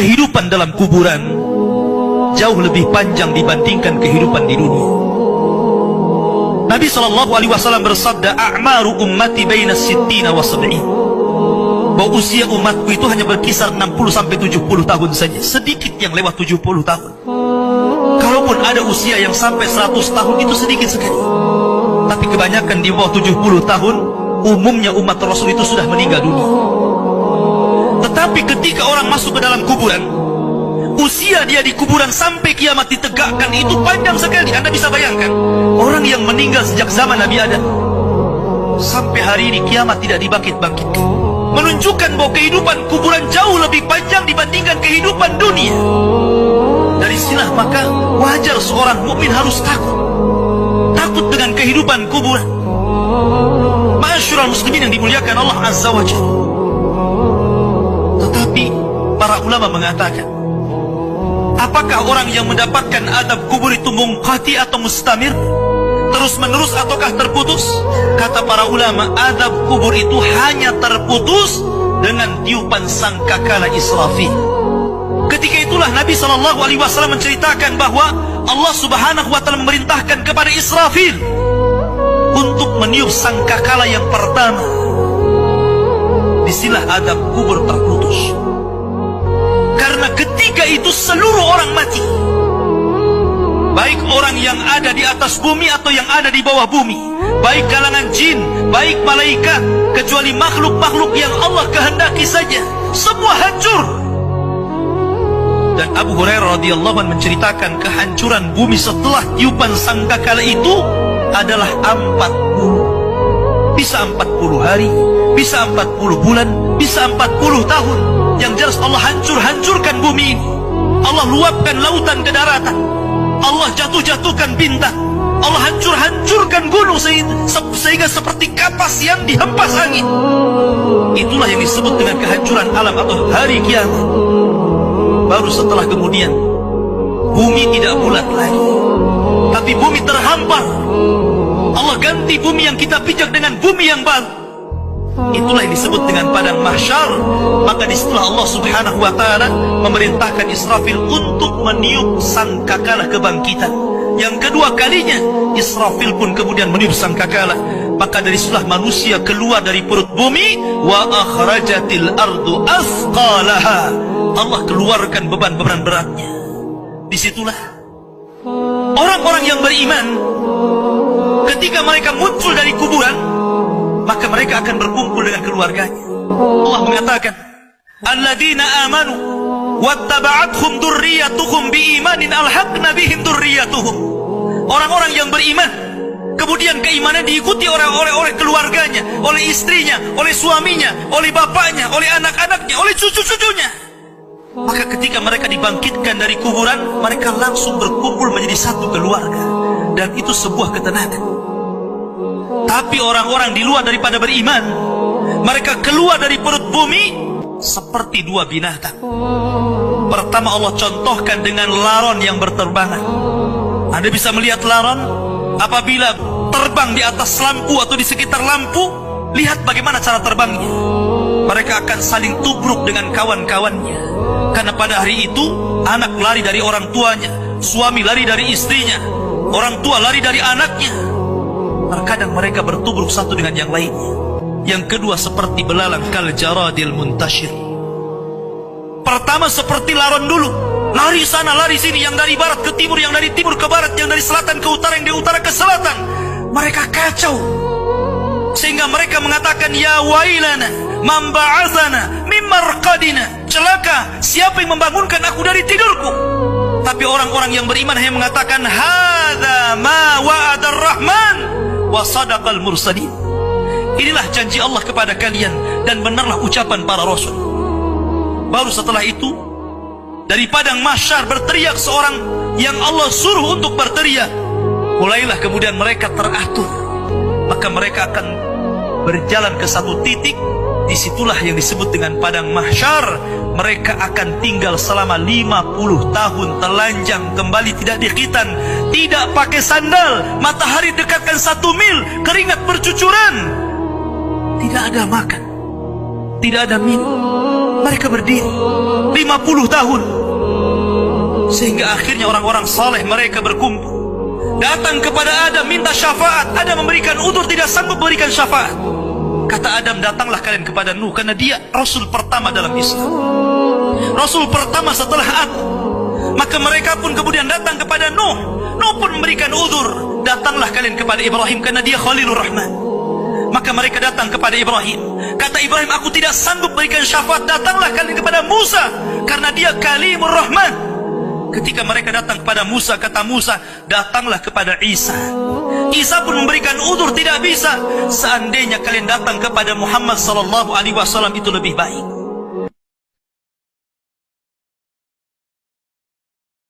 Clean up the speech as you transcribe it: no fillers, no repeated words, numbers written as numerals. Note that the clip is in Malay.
kehidupan dalam kuburan jauh lebih panjang dibandingkan kehidupan di dunia. Nabi SAW bersabda, a'maru ummati baina sittina wa sab'in, bahwa usia umatku itu hanya berkisar 60-70 tahun saja. Sedikit yang lewat 70 tahun. Kalaupun ada usia yang sampai 100 tahun, itu sedikit sekali. Tapi kebanyakan di bawah 70 tahun, umumnya umat Rasul itu sudah meninggal dunia. Tetapi ketika orang masuk ke dalam kuburan, usia dia di kuburan sampai kiamat ditegakkan itu panjang sekali. Anda bisa bayangkan, orang yang meninggal sejak zaman Nabi Adam sampai hari ini kiamat tidak dibangkit-bangkitkan, menunjukkan bahwa kehidupan kuburan jauh lebih panjang dibandingkan kehidupan dunia. Dari sinilah maka wajar seorang mukmin harus takut dengan kehidupan kuburan. Ma'asyiral muslimin yang dimuliakan Allah Azza wa Jalla. Tetapi para ulama mengatakan, apakah orang yang mendapatkan adab kubur itu munqati atau mustamir, terus menerus ataukah terputus? Kata para ulama, adab kubur itu hanya terputus dengan tiupan sangkakala Israfil. Ketika itulah Nabi SAW menceritakan bahwa Allah Subhanahu wa Ta'ala memerintahkan kepada Israfil untuk meniup sangkakala yang pertama. Disinilah adab kubur terputus. Karena ketika itu seluruh orang mati, baik orang yang ada di atas bumi atau yang ada di bawah bumi, baik kalangan jin, baik malaikat, kecuali makhluk-makhluk yang Allah kehendaki saja, semua hancur. Dan Abu Hurairah radhiyallahu anhu menceritakan kehancuran bumi setelah tiupan sangkakala itu adalah 40. Bisa 40 hari, bisa 40 bulan, bisa 40 tahun. Yang jelas Allah hancurkan bumi ini. Allah luapkan lautan ke daratan. Allah jatuhkan bintang. Allah hancurkan gunung sehingga seperti kapas yang dihempas angin. Itulah yang disebut dengan kehancuran alam atau hari kiamat. Baru setelah kemudian bumi tidak bulat lagi, tapi bumi terhampar. Allah ganti bumi yang kita pijak dengan bumi yang baru. Itulah yang disebut dengan padang mahsyar. Maka disitulah Allah Subhanahu wa Ta'ala memerintahkan Israfil untuk meniup sangkakala kebangkitan. Yang kedua kalinya Israfil pun kemudian meniup sangkakala. Maka dari situlah manusia keluar dari perut bumi. Wa akhrajatil ardu asqalaha. Allah keluarkan beban-beban beratnya. Disitulah orang-orang yang beriman, ketika mereka muncul dari kuburan, maka mereka akan berkumpul dengan keluarganya. Allah mengatakan, alladzina amanu wattaba'athum dzurriyyatuhum biimanin alhaqna bihim dzurriyyatuhum. Orang-orang yang beriman, kemudian keimanan diikuti oleh keluarganya, oleh istrinya, oleh suaminya, oleh bapaknya, oleh anak-anaknya, oleh cucu-cucunya. Maka ketika mereka dibangkitkan dari kuburan, mereka langsung berkumpul menjadi satu keluarga. Dan itu sebuah ketenangan. Tapi orang-orang di luar daripada beriman, mereka keluar dari perut bumi seperti dua binatang. Pertama Allah contohkan dengan laron yang berterbangan. Anda bisa melihat laron apabila terbang di atas lampu atau di sekitar lampu. Lihat bagaimana cara terbangnya. Mereka akan saling tubruk dengan kawan-kawannya. Karena pada hari itu anak lari dari orang tuanya, suami lari dari istrinya, orang tua lari dari anaknya. Terkadang mereka bertubruk satu dengan yang lainnya. Yang kedua seperti belalang kal jaradil muntashir. Pertama seperti laron dulu, lari sana lari sini, yang dari barat ke timur, yang dari timur ke barat, yang dari selatan ke utara, yang dari utara ke selatan. Mereka kacau sehingga mereka mengatakan, ya wailana man ba'atsana min marqadina. Celaka, siapa yang membangunkan aku dari tidurku? Tapi orang-orang yang beriman hanya mengatakan, hadza ma wa'adar rahman wa sadaqal mursalin. Inilah janji Allah kepada kalian dan benarlah ucapan para rasul. Baru setelah itu dari padang mahsyar berteriak seorang yang Allah suruh untuk berteriak. Mulailah kemudian mereka teratur. Maka mereka akan berjalan ke satu titik. Disitulah yang disebut dengan padang mahsyar. Mereka akan tinggal selama 50 tahun telanjang, kembali tidak dikhitan, tidak pakai sandal, matahari dekatkan 1 mil, keringat bercucuran, tidak ada makan. tidak ada minum. Mereka berdiri 50 tahun. Sehingga akhirnya orang-orang saleh mereka berkumpul, datang kepada Adam minta syafaat. Adam memberikan udzur, tidak sanggup memberikan syafaat. Kata Adam, datanglah kalian kepada Nuh, karena dia Rasul pertama dalam Islam, Rasul pertama setelah Adam. Maka mereka pun kemudian datang kepada Nuh. Nuh pun memberikan udzur, datanglah kalian kepada Ibrahim, karena dia Khalilur Rahman. Maka mereka datang kepada Ibrahim. Kata Ibrahim, aku tidak sanggup berikan syafaat, datanglah kalian kepada Musa, karena dia Kalimur Rahman. Ketika mereka datang kepada Musa, kata Musa, datanglah kepada Isa. Isa pun memberikan udzur, tidak bisa. Seandainya kalian datang kepada Muhammad sallallahu alaihi wasallam itu lebih baik.